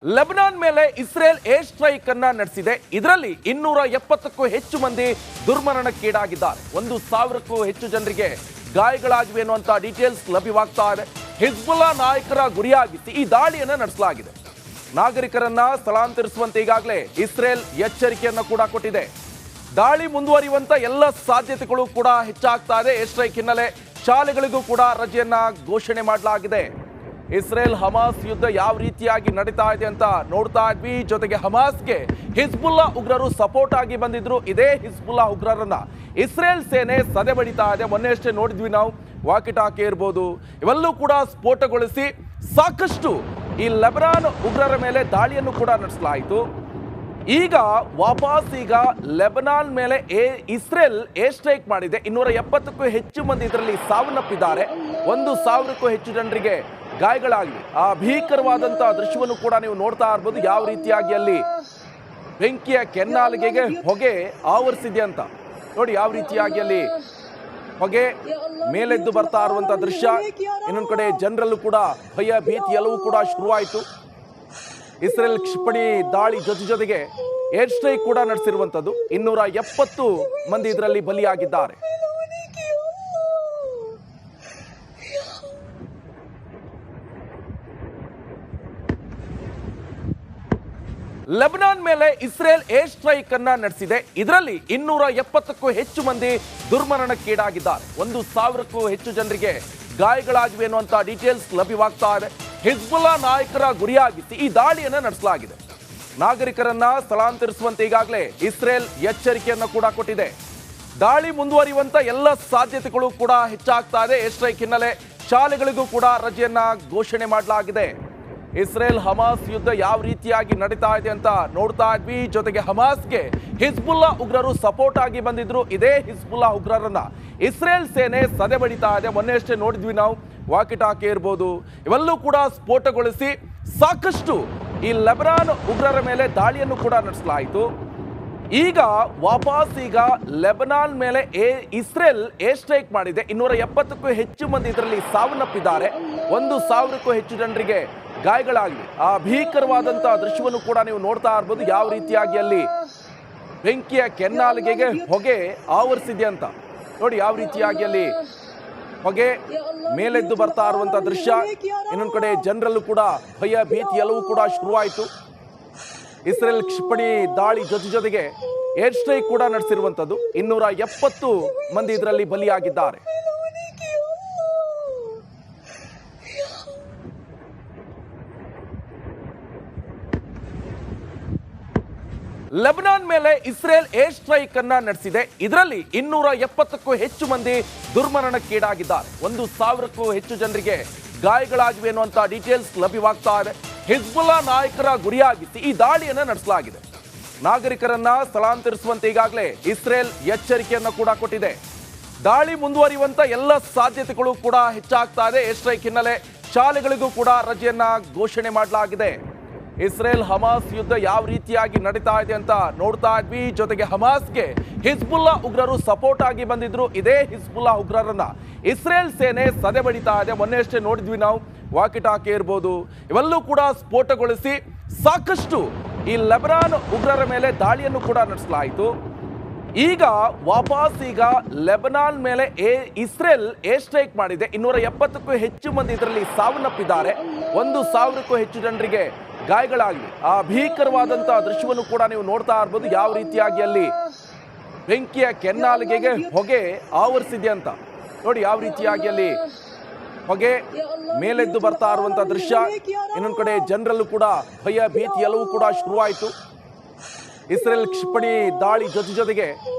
Lebanon ಮೇಲೆ Israel air strike ಅನ್ನ ನಡೆಸಿದೆ. ಇದರಲ್ಲಿ 270ಕ್ಕೂ ಹೆಚ್ಚು ಮಂದಿ ದುರ್ಮರಣಕ್ಕೀಡಾಗಿದ್ದಾರೆ. 1000ಕ್ಕೂ ಹೆಚ್ಚು ಜನರಿಗೆ ಗಾಯಗಳಾಗಿವೆ ಅನ್ನುವಂತ ಡೀಟೇಲ್ಸ್ ಲಭ್ಯವಾಗ್ತಾ ಇದೆ. ಹಿಜ್ಬುಲ್ಲಾ ನಾಯಕರ ಗುರಿಯಾಗಿಸಿ ಈ ದಾಳಿಯನ್ನ ನಡೆಸಲಾಗಿದೆ. ನಾಗರಿಕರನ್ನ ಸ್ಥಳಾಂತರಿಸುವಂತೆ ಈಗಾಗಲೇ ಇಸ್ರೇಲ್ ಎಚ್ಚರಿಕೆಯನ್ನ ಕೂಡ ಕೊಟ್ಟಿದೆ. ದಾಳಿ ಮುಂದುವರಿಯುವಂತ ಎಲ್ಲ ಸಾಧ್ಯತೆಗಳು ಕೂಡ ಹೆಚ್ಚಾಗ್ತಾ ಇದೆ. ಏರ್ ಸ್ಟ್ರೈಕ್ ಹಿನ್ನೆಲೆ ಶಾಲೆಗಳಿಗೂ ಕೂಡ ರಜೆಯನ್ನ ಘೋಷಣೆ ಮಾಡಲಾಗಿದೆ. ಇಸ್ರೇಲ್ ಹಮಾಸ್ ಯುದ್ಧ ಯಾವ ರೀತಿಯಾಗಿ ನಡೀತಾ ಇದೆ ಅಂತ ನೋಡ್ತಾ ಇದ್ವಿ. ಜೊತೆಗೆ ಹಮಾಸ್ಗೆ ಹಿಜ್ಬುಲ್ಲಾ ಉಗ್ರರು ಸಪೋರ್ಟ್ ಆಗಿ ಬಂದಿದ್ರು. ಇದೇ ಹಿಜ್ಬುಲ್ಲಾ ಉಗ್ರರನ್ನ ಇಸ್ರೇಲ್ ಸೇನೆ ಸದೆ ಬಡಿತಾ ಇದೆ. ಮೊನ್ನೆ ಅಷ್ಟೇ ನೋಡಿದ್ವಿ ನಾವು, ವಾಕಿಟಾಕಿ ಇರ್ಬೋದು, ಇವೆಲ್ಲೂ ಕೂಡ ಸ್ಫೋಟಗೊಳಿಸಿ ಸಾಕಷ್ಟು ಈ ಲೆಬನಾನ್ ಉಗ್ರರ ಮೇಲೆ ದಾಳಿಯನ್ನು ಕೂಡ ನಡೆಸಲಾಯಿತು. ಈಗ ವಾಪಸ್ ಲೆಬನಾನ್ ಮೇಲೆ ಇಸ್ರೇಲ್ ಏರ್ ಸ್ಟ್ರೈಕ್ ಮಾಡಿದೆ. 270ಕ್ಕೂ ಹೆಚ್ಚು ಮಂದಿ ಇದರಲ್ಲಿ ಸಾವನ್ನಪ್ಪಿದ್ದಾರೆ. 1000ಕ್ಕೂ ಹೆಚ್ಚು ಜನರಿಗೆ ಗಾಯಗಳಾಗಿವೆ. ಆ ಭೀಕರವಾದಂತಹ ದೃಶ್ಯವನ್ನು ಕೂಡ ನೀವು ನೋಡ್ತಾ ಇರ್ಬೋದು. ಯಾವ ರೀತಿಯಾಗಿ ಅಲ್ಲಿ ಬೆಂಕಿಯ ಕೆನ್ನಾಲಿಗೆಗೆ ಹೊಗೆ ಆವರಿಸಿದೆ ಅಂತ ನೋಡಿ. ಯಾವ ರೀತಿಯಾಗಿ ಅಲ್ಲಿ ಹೊಗೆ ಮೇಲೆದ್ದು ಬರ್ತಾ ಇರುವಂತಹ ದೃಶ್ಯ. ಇನ್ನೊಂದು ಕಡೆ ಜನರಲ್ಲೂ ಕೂಡ ಭಯ ಭೀತಿ ಎಲ್ಲವೂ ಕೂಡ ಶುರುವಾಯಿತು. ಇಸ್ರೇಲ್ ಕ್ಷಿಪಣಿ ದಾಳಿ ಜೊತೆಗೆ ಏರ್ ಸ್ಟ್ರೈಕ್ ಕೂಡ ನಡೆಸಿರುವಂತದ್ದು. 270 ಮಂದಿ ಇದರಲ್ಲಿ ಬಲಿಯಾಗಿದ್ದಾರೆ. ಲೆಬನಾನ್ ಮೇಲೆ ಇಸ್ರೇಲ್ ಏರ್ ಸ್ಟ್ರೈಕ್ ಅನ್ನ ನಡೆಸಿದೆ. ಇದರಲ್ಲಿ 270ಕ್ಕೂ ಹೆಚ್ಚು ಮಂದಿ ದುರ್ಮರಣಕ್ಕೀಡಾಗಿದ್ದಾರೆ. 1000ಕ್ಕೂ ಹೆಚ್ಚು ಜನರಿಗೆ ಗಾಯಗಳಾಗಿವೆ ಅನ್ನುವಂತ ಡೀಟೇಲ್ಸ್ ಲಭ್ಯವಾಗ್ತಾ ಇದೆ. ಹಿಜ್ಬುಲ್ಲಾ ನಾಯಕರ ಗುರಿಯಾಗಿಸಿ ಈ ದಾಳಿಯನ್ನ ನಡೆಸಲಾಗಿದೆ. ನಾಗರಿಕರನ್ನ ಸ್ಥಳಾಂತರಿಸುವಂತೆ ಈಗಾಗಲೇ ಇಸ್ರೇಲ್ ಎಚ್ಚರಿಕೆಯನ್ನ ಕೂಡ ಕೊಟ್ಟಿದೆ. ದಾಳಿ ಮುಂದುವರಿಯುವಂತ ಎಲ್ಲ ಸಾಧ್ಯತೆಗಳು ಕೂಡ ಹೆಚ್ಚಾಗ್ತಾ ಇದೆ. ಏರ್ ಸ್ಟ್ರೈಕ್ ಹಿನ್ನೆಲೆ ಶಾಲೆಗಳಿಗೂ ಕೂಡ ರಜೆಯನ್ನ ಘೋಷಣೆ ಮಾಡಲಾಗಿದೆ. ಇಸ್ರೇಲ್ ಹಮಾಸ್ ಯುದ್ಧ ಯಾವ ರೀತಿಯಾಗಿ ನಡೀತಾ ಇದೆ ಅಂತ ನೋಡ್ತಾ ಇದ್ವಿ. ಜೊತೆಗೆ ಹಮಾಸ್ಗೆ ಹಿಜ್ಬುಲ್ಲಾ ಉಗ್ರರು ಸಪೋರ್ಟ್ ಆಗಿ ಬಂದಿದ್ರು. ಇದೇ ಹಿಜ್ಬುಲ್ಲಾ ಉಗ್ರರನ್ನ ಇಸ್ರೇಲ್ ಸೇನೆ ಸದೆ ಬಡಿತಾ ಇದೆ. ಮೊನ್ನೆ ಅಷ್ಟೇ ನೋಡಿದ್ವಿ ನಾವು, ವಾಕಿಟಾಕಿ ಇರ್ಬೋದು, ಇವೆಲ್ಲೂ ಕೂಡ ಸ್ಫೋಟಗೊಳಿಸಿ ಸಾಕಷ್ಟು ಈ ಲೆಬನಾನ್ ಉಗ್ರರ ಮೇಲೆ ದಾಳಿಯನ್ನು ಕೂಡ ನಡೆಸಲಾಯಿತು. ಈಗ ವಾಪಸ್ ಲೆಬನಾನ್ ಮೇಲೆ ಇಸ್ರೇಲ್ ಏರ್ ಸ್ಟ್ರೈಕ್ ಮಾಡಿದೆ. 270ಕ್ಕೂ ಹೆಚ್ಚು ಮಂದಿ ಇದರಲ್ಲಿ ಸಾವನ್ನಪ್ಪಿದ್ದಾರೆ. 1000ಕ್ಕೂ ಹೆಚ್ಚು ಜನರಿಗೆ ಗಾಯಗಳಾಗಿವೆ. ಆ ಭೀಕರವಾದಂತಹ ದೃಶ್ಯವನ್ನು ಕೂಡ ನೀವು ನೋಡ್ತಾ ಇರ್ಬೋದು. ಯಾವ ರೀತಿಯಾಗಿ ಅಲ್ಲಿ ಬೆಂಕಿಯ ಕೆನ್ನಾಲಿಗೆಗೆ ಹೊಗೆ ಆವರಿಸಿದೆ ಅಂತ ನೋಡಿ. ಯಾವ ರೀತಿಯಾಗಿ ಅಲ್ಲಿ ಹೊಗೆ ಮೇಲೆದ್ದು ಬರ್ತಾ ಇರುವಂತಹ ದೃಶ್ಯ. ಇನ್ನೊಂದು ಕಡೆ ಜನರಲ್ಲೂ ಕೂಡ ಭಯ ಭೀತಿ ಎಲ್ಲವೂ ಕೂಡ ಶುರುವಾಯಿತು. ಇಸ್ರೇಲ್ ಕ್ಷಿಪಣಿ ದಾಳಿ ಜೊತೆಗೆ ಏರ್ ಸ್ಟ್ರೈಕ್ ಕೂಡ ನಡೆಸಿರುವಂತದ್ದು. 270 ಮಂದಿ ಇದರಲ್ಲಿ ಬಲಿಯಾಗಿದ್ದಾರೆ. ಲೆಬನಾನ್ ಮೇಲೆ ಇಸ್ರೇಲ್ ಏರ್ ಸ್ಟ್ರೈಕ್ ಅನ್ನ ನಡೆಸಿದೆ. ಇದರಲ್ಲಿ 270ಕ್ಕೂ ಹೆಚ್ಚು ಮಂದಿ ದುರ್ಮರಣಕ್ಕೀಡಾಗಿದ್ದಾರೆ. 1000ಕ್ಕೂ ಹೆಚ್ಚು ಜನರಿಗೆ ಗಾಯಗಳಾಗಿವೆ ಅನ್ನುವಂತ ಡೀಟೇಲ್ಸ್ ಲಭ್ಯವಾಗ್ತಾ ಇದೆ. ಹಿಜ್ಬುಲ್ಲಾ ನಾಯಕರ ಗುರಿಯಾಗಿಸಿ ಈ ದಾಳಿಯನ್ನ ನಡೆಸಲಾಗಿದೆ. ನಾಗರಿಕರನ್ನ ಸ್ಥಳಾಂತರಿಸುವಂತೆ ಈಗಾಗಲೇ ಇಸ್ರೇಲ್ ಎಚ್ಚರಿಕೆಯನ್ನ ಕೂಡ ಕೊಟ್ಟಿದೆ. ದಾಳಿ ಮುಂದುವರಿಯುವಂತ ಎಲ್ಲ ಸಾಧ್ಯತೆಗಳು ಕೂಡ ಹೆಚ್ಚಾಗ್ತಾ ಇದೆ. ಏರ್ ಸ್ಟ್ರೈಕ್ ಹಿನ್ನೆಲೆ ಶಾಲೆಗಳಿಗೂ ಕೂಡ ರಜೆಯನ್ನ ಘೋಷಣೆ ಮಾಡಲಾಗಿದೆ. ಇಸ್ರೇಲ್ ಹಮಾಸ್ ಯುದ್ಧ ಯಾವ ರೀತಿಯಾಗಿ ನಡೀತಾ ಇದೆ ಅಂತ ನೋಡ್ತಾ ಇದ್ವಿ. ಜೊತೆಗೆ ಹಮಾಸ್ಗೆ ಹಿಜ್ಬುಲ್ಲಾ ಉಗ್ರರು ಸಪೋರ್ಟ್ ಆಗಿ ಬಂದಿದ್ರು. ಇದೇ ಹಿಜ್ಬುಲ್ಲಾ ಉಗ್ರರನ್ನ ಇಸ್ರೇಲ್ ಸೇನೆ ಸದೆ ಬಡಿತಾ ಇದೆ. ಮೊನ್ನೆ ಅಷ್ಟೇ ನೋಡಿದ್ವಿ ನಾವು, ವಾಕಿಟಾಕಿ ಇರ್ಬೋದು, ಇವೆಲ್ಲೂ ಕೂಡ ಸ್ಫೋಟಗೊಳಿಸಿ ಸಾಕಷ್ಟು ಈ ಲೆಬನಾನ್ ಉಗ್ರರ ಮೇಲೆ ದಾಳಿಯನ್ನು ಕೂಡ ನಡೆಸಲಾಯಿತು. ಈಗ ವಾಪಸ್ ಲೆಬನಾನ್ ಮೇಲೆ ಇಸ್ರೇಲ್ ಏರ್ ಸ್ಟ್ರೈಕ್ ಮಾಡಿದೆ. 270ಕ್ಕೂ ಹೆಚ್ಚು ಮಂದಿ ಇದರಲ್ಲಿ ಸಾವನ್ನಪ್ಪಿದ್ದಾರೆ. 1000ಕ್ಕೂ ಹೆಚ್ಚು ಜನರಿಗೆ ಗಾಯಗಳಾಗಿವೆ. ಆ ಭೀಕರವಾದಂತಹ ದೃಶ್ಯವನ್ನು ಕೂಡ ನೀವು ನೋಡ್ತಾ ಇರ್ಬೋದು. ಯಾವ ರೀತಿಯಾಗಿ ಅಲ್ಲಿ ಬೆಂಕಿಯ ಕೆನ್ನಾಲಿಗೆಗೆ ಹೊಗೆ ಆವರಿಸಿದೆ ಅಂತ ನೋಡಿ. ಯಾವ ರೀತಿಯಾಗಿ ಅಲ್ಲಿ ಹೊಗೆ ಮೇಲೆದ್ದು ಬರ್ತಾ ಇರುವಂತಹ ದೃಶ್ಯ. ಇನ್ನೊಂದು ಕಡೆ ಜನರಲ್ಲೂ ಕೂಡ ಭಯ ಭೀತಿ ಎಲ್ಲವೂ ಕೂಡ ಶುರುವಾಯಿತು. ಇಸ್ರೇಲ್ ಕ್ಷಿಪಣಿ ದಾಳಿ ಜೊತೆಗೆ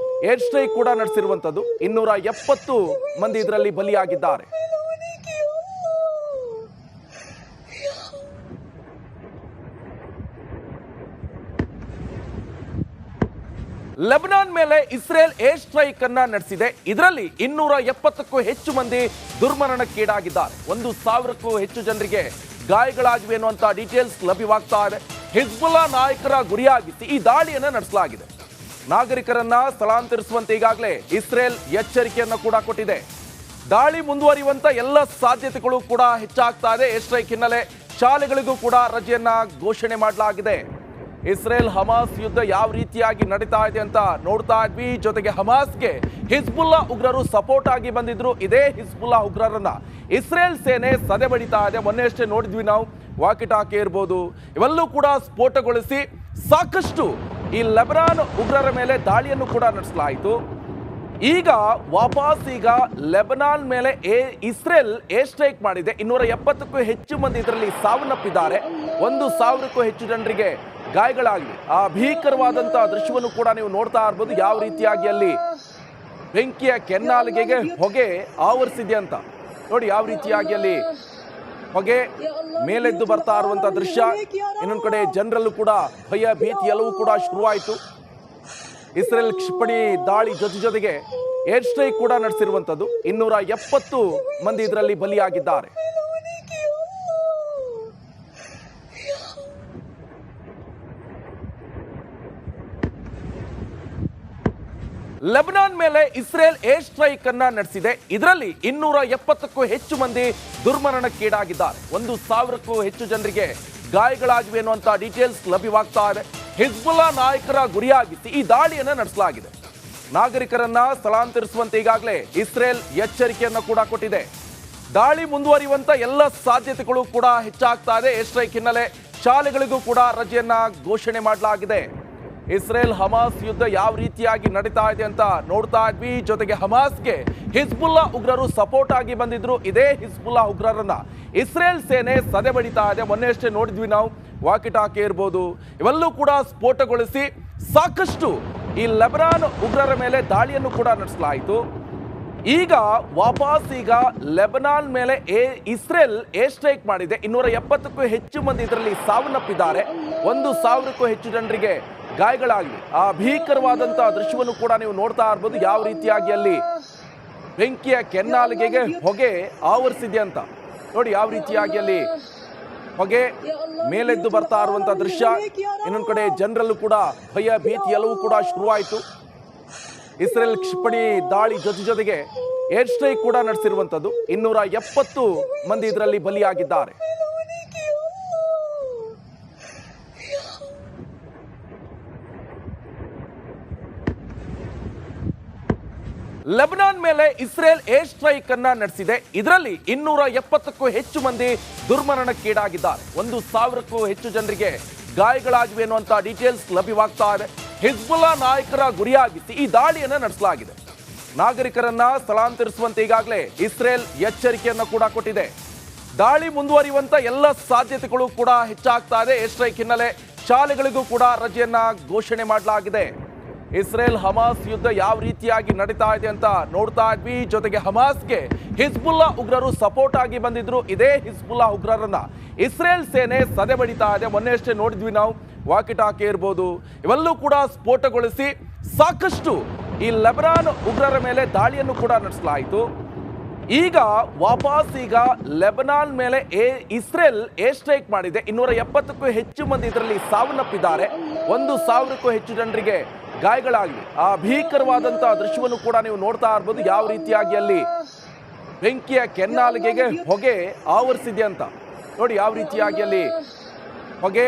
ಏರ್ ಸ್ಟ್ರೈಕ್ ಕೂಡ ನಡೆಸಿರುವಂತದ್ದು. 270 ಮಂದಿ ಇದರಲ್ಲಿ ಬಲಿಯಾಗಿದ್ದಾರೆ. ಲೆಬನಾನ್ ಮೇಲೆ ಇಸ್ರೇಲ್ ಏರ್ ಸ್ಟ್ರೈಕ್ ಅನ್ನ ನಡೆಸಿದೆ. ಇದರಲ್ಲಿ 270ಕ್ಕೂ ಹೆಚ್ಚು ಮಂದಿ ದುರ್ಮರಣಕ್ಕೀಡಾಗಿದ್ದಾರೆ. 1000ಕ್ಕೂ ಹೆಚ್ಚು ಜನರಿಗೆ ಗಾಯಗಳಾಗಿವೆ ಅನ್ನುವಂತ ಡೀಟೇಲ್ಸ್ ಲಭ್ಯವಾಗ್ತಾ ಇದೆ. ಹಿಜ್ಬುಲ್ಲಾ ನಾಯಕರ ಗುರಿಯಾಗಿಸಿ ಈ ದಾಳಿಯನ್ನ ನಡೆಸಲಾಗಿದೆ. ನಾಗರಿಕರನ್ನ ಸ್ಥಳಾಂತರಿಸುವಂತೆ ಈಗಾಗಲೇ ಇಸ್ರೇಲ್ ಎಚ್ಚರಿಕೆಯನ್ನ ಕೂಡ ಕೊಟ್ಟಿದೆ. ದಾಳಿ ಮುಂದುವರಿಯುವಂತ ಎಲ್ಲ ಸಾಧ್ಯತೆಗಳು ಕೂಡ ಹೆಚ್ಚಾಗ್ತಾ ಇದೆ. ಏರ್ ಸ್ಟ್ರೈಕ್ ಹಿನ್ನೆಲೆ ಶಾಲೆಗಳಿಗೂ ಕೂಡ ರಜೆಯನ್ನ ಘೋಷಣೆ ಮಾಡಲಾಗಿದೆ. ಇಸ್ರೇಲ್ ಹಮಾಸ್ ಯುದ್ಧ ಯಾವ ರೀತಿಯಾಗಿ ನಡೀತಾ ಇದೆ ಅಂತ ನೋಡ್ತಾ ಇದ್ವಿ. ಜೊತೆಗೆ ಹಮಾಸ್ಗೆ ಹಿಜ್ಬುಲ್ಲಾ ಉಗ್ರರು ಸಪೋರ್ಟ್ ಆಗಿ ಬಂದಿದ್ರು. ಇದೇ ಹಿಜ್ಬುಲ್ಲಾ ಉಗ್ರರನ್ನ ಇಸ್ರೇಲ್ ಸೇನೆ ಸದೆ ಬಡಿತಾ ಇದೆ. ಮೊನ್ನೆ ಅಷ್ಟೇ ನೋಡಿದ್ವಿ ನಾವು, ವಾಕಿಟಾಕಿ ಇರ್ಬೋದು, ಇವೆಲ್ಲೂ ಕೂಡ ಸ್ಫೋಟಗೊಳಿಸಿ ಸಾಕಷ್ಟು ಈ ಲೆಬನಾನ್ ಉಗ್ರರ ಮೇಲೆ ದಾಳಿಯನ್ನು ಕೂಡ ನಡೆಸಲಾಯಿತು. ಈಗ ವಾಪಸ್ ಲೆಬನಾನ್ ಮೇಲೆ ಇಸ್ರೇಲ್ ಏರ್ ಸ್ಟ್ರೈಕ್ ಮಾಡಿದೆ. 270ಕ್ಕೂ ಹೆಚ್ಚು ಮಂದಿ ಇದರಲ್ಲಿ ಸಾವನ್ನಪ್ಪಿದ್ದಾರೆ. 1,000ಕ್ಕೂ ಹೆಚ್ಚು ಜನರಿಗೆ ಗಾಯಗಳಾಗಿವೆ. ಆ ಭೀಕರವಾದಂತಹ ದೃಶ್ಯವನ್ನು ಕೂಡ ನೀವು ನೋಡ್ತಾ ಇರ್ಬೋದು. ಯಾವ ರೀತಿಯಾಗಿ ಅಲ್ಲಿ ಬೆಂಕಿಯ ಕೆನ್ನಾಲಿಗೆಗೆ ಹೊಗೆ ಆವರಿಸಿದೆ ಅಂತ ನೋಡಿ. ಯಾವ ರೀತಿಯಾಗಿ ಅಲ್ಲಿ ಹೊಗೆ ಮೇಲೆದ್ದು ಬರ್ತಾ ಇರುವಂತ ದೃಶ್ಯ. ಇನ್ನೊಂದು ಕಡೆ ಜನರಲ್ಲೂ ಕೂಡ ಭಯ ಭೀತಿ ಎಲ್ಲವೂ ಕೂಡ ಶುರುವಾಯಿತು. ಇಸ್ರೇಲ್ ಕ್ಷಿಪಣಿ ದಾಳಿ ಜೊತೆಗೆ ಏರ್ ಸ್ಟ್ರೈಕ್ ಕೂಡ ನಡೆಸಿರುವಂತದ್ದು. 270 ಮಂದಿ ಇದರಲ್ಲಿ ಬಲಿಯಾಗಿದ್ದಾರೆ. ಲೆಬನಾನ್ ಮೇಲೆ ಇಸ್ರೇಲ್ ಏರ್ ಸ್ಟ್ರೈಕ್ ಅನ್ನ ನಡೆಸಿದೆ. ಇದರಲ್ಲಿ 270ಕ್ಕೂ ಹೆಚ್ಚು ಮಂದಿ ದುರ್ಮರಣಕ್ಕೀಡಾಗಿದ್ದಾರೆ. 1,000ಕ್ಕೂ ಹೆಚ್ಚು ಜನರಿಗೆ ಗಾಯಗಳಾಗಿವೆ ಅನ್ನುವಂತ ಡೀಟೇಲ್ಸ್ ಲಭ್ಯವಾಗ್ತಾ ಇದೆ. ಹಿಜ್ಬುಲ್ಲಾ ನಾಯಕರ ಗುರಿಯಾಗಿಸಿ ಈ ದಾಳಿಯನ್ನ ನಡೆಸಲಾಗಿದೆ. ನಾಗರಿಕರನ್ನ ಸ್ಥಳಾಂತರಿಸುವಂತೆ ಈಗಾಗಲೇ ಇಸ್ರೇಲ್ ಎಚ್ಚರಿಕೆಯನ್ನ ಕೂಡ ಕೊಟ್ಟಿದೆ. ದಾಳಿ ಮುಂದುವರಿಯುವಂತ ಎಲ್ಲ ಸಾಧ್ಯತೆಗಳು ಕೂಡ ಹೆಚ್ಚಾಗ್ತಾ ಇದೆ. ಏರ್ ಸ್ಟ್ರೈಕ್ ಹಿನ್ನೆಲೆ ಶಾಲೆಗಳಿಗೂ ಕೂಡ ರಜೆಯನ್ನ ಘೋಷಣೆ ಮಾಡಲಾಗಿದೆ. ಇಸ್ರೇಲ್ ಹಮಾಸ್ ಯುದ್ಧ ಯಾವ ರೀತಿಯಾಗಿ ನಡೀತಾ ಇದೆ ಅಂತ ನೋಡ್ತಾ ಇದ್ವಿ. ಜೊತೆಗೆ ಹಮಾಸ್ಗೆ ಹಿಜ್ಬುಲ್ಲಾ ಉಗ್ರರು ಸಪೋರ್ಟ್ ಆಗಿ ಬಂದಿದ್ರು. ಇದೇ ಹಿಜ್ಬುಲ್ಲಾ ಉಗ್ರರನ್ನ ಇಸ್ರೇಲ್ ಸೇನೆ ಸದೆ ಬಡಿತಾ ಇದೆ. ಮೊನ್ನೆ ಅಷ್ಟೇ ನೋಡಿದ್ವಿ ನಾವು, ವಾಕಿಟಾಕಿ ಇರ್ಬೋದು, ಇವೆಲ್ಲೂ ಕೂಡ ಸ್ಫೋಟಗೊಳಿಸಿ ಸಾಕಷ್ಟು ಈ ಲೆಬನಾನ್ ಉಗ್ರರ ಮೇಲೆ ದಾಳಿಯನ್ನು ಕೂಡ ನಡೆಸಲಾಯಿತು. ಈಗ ವಾಪಸ್ ಲೆಬನಾನ್ ಮೇಲೆ ಇಸ್ರೇಲ್ ಏರ್ ಸ್ಟ್ರೈಕ್ ಮಾಡಿದೆ. 270ಕ್ಕೂ ಹೆಚ್ಚು ಮಂದಿ ಇದರಲ್ಲಿ ಸಾವನ್ನಪ್ಪಿದ್ದಾರೆ. 1,000ಕ್ಕೂ ಹೆಚ್ಚು ಜನರಿಗೆ ಗಾಯಗಳಾಗಿವೆ. ಆ ಭೀಕರವಾದಂತಹ ದೃಶ್ಯವನ್ನು ಕೂಡ ನೀವು ನೋಡ್ತಾ ಇರ್ಬೋದು. ಯಾವ ರೀತಿಯಾಗಿ ಅಲ್ಲಿ ಬೆಂಕಿಯ ಕೆನ್ನಾಲಿಗೆಗೆ ಹೊಗೆ ಆವರಿಸಿದೆ ಅಂತ ನೋಡಿ. ಯಾವ ರೀತಿಯಾಗಿ ಅಲ್ಲಿ ಹೊಗೆ ಮೇಲೆದ್ದು ಬರ್ತಾ ಇರುವಂತ ದೃಶ್ಯ. ಇನ್ನೊಂದು ಕಡೆ ಜನರಲ್ಲೂ ಕೂಡ ಭಯ ಭೀತಿ ಎಲ್ಲವೂ ಕೂಡ ಶುರುವಾಯಿತು. ಇಸ್ರೇಲ್ ಕ್ಷಿಪಣಿ ದಾಳಿ ಜೊತೆಗೆ ಏರ್ ಸ್ಟ್ರೈಕ್ ಕೂಡ ನಡೆಸಿರುವಂತದ್ದು. 270 ಮಂದಿ ಇದರಲ್ಲಿ ಬಲಿಯಾಗಿದ್ದಾರೆ. ಲೆಬನಾನ್ ಮೇಲೆ ಇಸ್ರೇಲ್ ಏರ್ ಸ್ಟ್ರೈಕ್ ಅನ್ನ ನಡೆಸಿದೆ. ಇದರಲ್ಲಿ 270ಕ್ಕೂ ಹೆಚ್ಚು ಮಂದಿ ದುರ್ಮರಣಕ್ಕೀಡಾಗಿದ್ದಾರೆ. 1,000ಕ್ಕೂ ಹೆಚ್ಚು ಜನರಿಗೆ ಗಾಯಗಳಾಗಿವೆ ಅನ್ನುವಂತ ಡೀಟೇಲ್ಸ್ ಲಭ್ಯವಾಗ್ತಾ ಇದೆ. ಹಿಜ್ಬುಲ್ಲಾ ನಾಯಕರ ಗುರಿಯಾಗಿಸಿ ಈ ದಾಳಿಯನ್ನ ನಡೆಸಲಾಗಿದೆ. ನಾಗರಿಕರನ್ನ ಸ್ಥಳಾಂತರಿಸುವಂತೆ ಈಗಾಗಲೇ ಇಸ್ರೇಲ್ ಎಚ್ಚರಿಕೆಯನ್ನ ಕೂಡ ಕೊಟ್ಟಿದೆ. ದಾಳಿ ಮುಂದುವರಿಯುವಂತ ಎಲ್ಲ ಸಾಧ್ಯತೆಗಳು ಕೂಡ ಹೆಚ್ಚಾಗ್ತಾ ಇದೆ. ಏರ್ ಸ್ಟ್ರೈಕ್ ಹಿನ್ನೆಲೆ ಶಾಲೆಗಳಿಗೂ ಕೂಡ ರಜೆಯನ್ನ ಘೋಷಣೆ ಮಾಡಲಾಗಿದೆ. ಇಸ್ರೇಲ್ ಹಮಾಸ್ ಯುದ್ಧ ಯಾವ ರೀತಿಯಾಗಿ ನಡೀತಾ ಇದೆ ಅಂತ ನೋಡ್ತಾ ಇದ್ವಿ. ಜೊತೆಗೆ ಹಮಾಸ್ಗೆ ಹಿಜ್ಬುಲ್ಲಾ ಉಗ್ರರು ಸಪೋರ್ಟ್ ಆಗಿ ಬಂದಿದ್ರು. ಇದೇ ಹಿಜ್ಬುಲ್ಲಾ ಉಗ್ರರನ್ನ ಇಸ್ರೇಲ್ ಸೇನೆ ಸದೆ ಬಡಿತಾ ಇದೆ. ಮೊನ್ನೆ ಅಷ್ಟೇ ನೋಡಿದ್ವಿ ನಾವು, ವಾಕಿಟಾಕಿ ಇರ್ಬೋದು, ಇವೆಲ್ಲೂ ಕೂಡ ಸ್ಫೋಟಗೊಳಿಸಿ ಸಾಕಷ್ಟು ಈ ಲೆಬನಾನ್ ಉಗ್ರರ ಮೇಲೆ ದಾಳಿಯನ್ನು ಕೂಡ ನಡೆಸಲಾಯಿತು. ಈಗ ವಾಪಸ್ ಲೆಬನಾನ್ ಮೇಲೆ ಇಸ್ರೇಲ್ ಏರ್ ಸ್ಟ್ರೈಕ್ ಮಾಡಿದೆ. 270ಕ್ಕೂ ಹೆಚ್ಚು ಮಂದಿ ಇದರಲ್ಲಿ ಸಾವನ್ನಪ್ಪಿದ್ದಾರೆ. 1,000ಕ್ಕೂ ಹೆಚ್ಚು ಜನರಿಗೆ ಗಾಯಗಳಾಗಿವೆ. ಆ ಭೀಕರವಾದಂತಹ ದೃಶ್ಯವನ್ನು ಕೂಡ ನೀವು ನೋಡ್ತಾ ಇರ್ಬೋದು. ಯಾವ ರೀತಿಯಾಗಿ ಅಲ್ಲಿ ಬೆಂಕಿಯ ಕೆನ್ನಾಲಿಗೆಗೆ ಹೊಗೆ ಆವರಿಸಿದೆ ಅಂತ ನೋಡಿ. ಯಾವ ರೀತಿಯಾಗಿ ಅಲ್ಲಿ ಹೊಗೆ